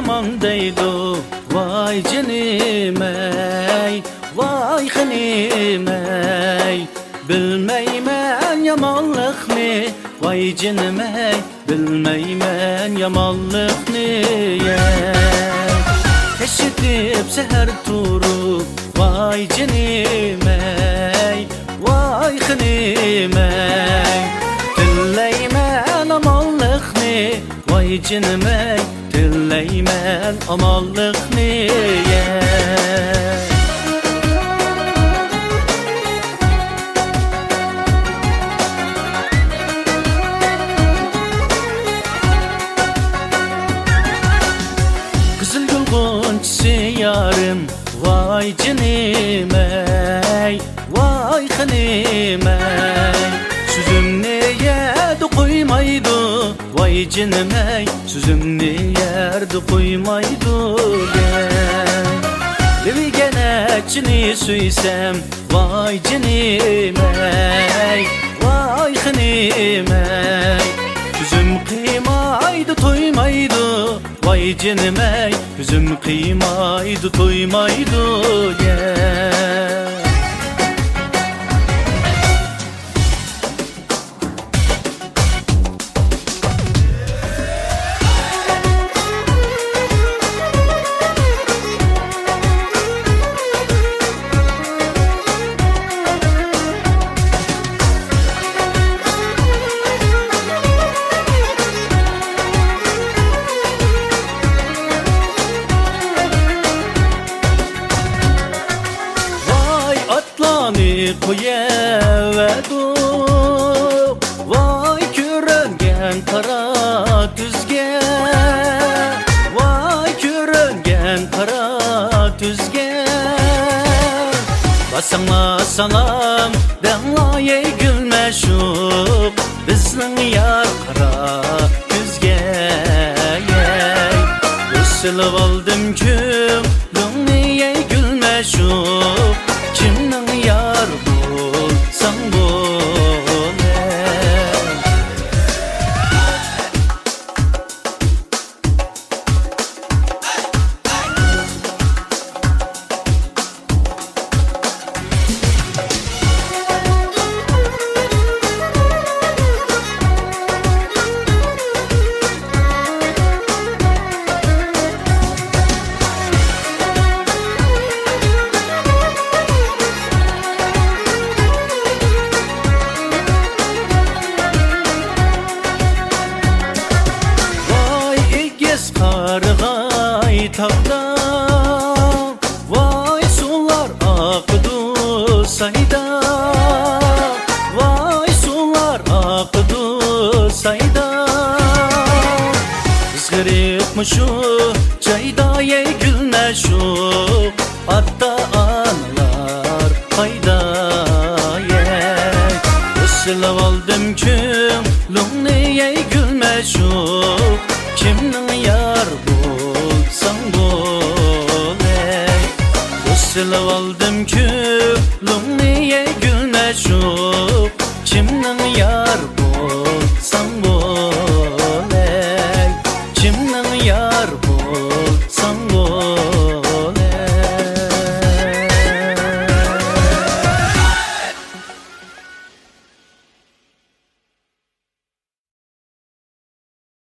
yaman deydu. Vay canım ey, vay hanım ey. Bilmeymen yamanlık ne, vay canım ey. Bilmeymen yamanlık ne. Eşitip seher turup, vay canım ey, vay hanım ey. Tilleymen amallık ne, vay canım ey. Tilleymen amallık ne. Kızıl gülgün çiçeği yarım, vay canım ey, vay hanım ey. Sözüm neye de koymaydı, vay canım ey. Sözüm ne yerde koymaydı. Levi gene çini süysem, vay canım ey, vay hanım ey. Sözüm kıymaydı toymaydı, vay canım ey. Sözüm kıymaydı toymaydı. Koyevedu, vay köröngen kara düzge, vay köröngen kara düzge. Basana salam denlaye gülmeşuk, bizning yar kara düzge. Üsülüp aldım küm, dünniye gülmeşuk. Kimning yar bulsam bol tağda, vay sular akıdı sayda, vay sular akıdı sayda. Biz garipmişu çayda ye gülmeşu, hatta analar hayda ye. Üsülüp aldım küm, lungni ye gülmeşu. Kimning yar bulsam bol ey. Üsülüp aldım küp, lungniye gülmeşuk. Kimning yar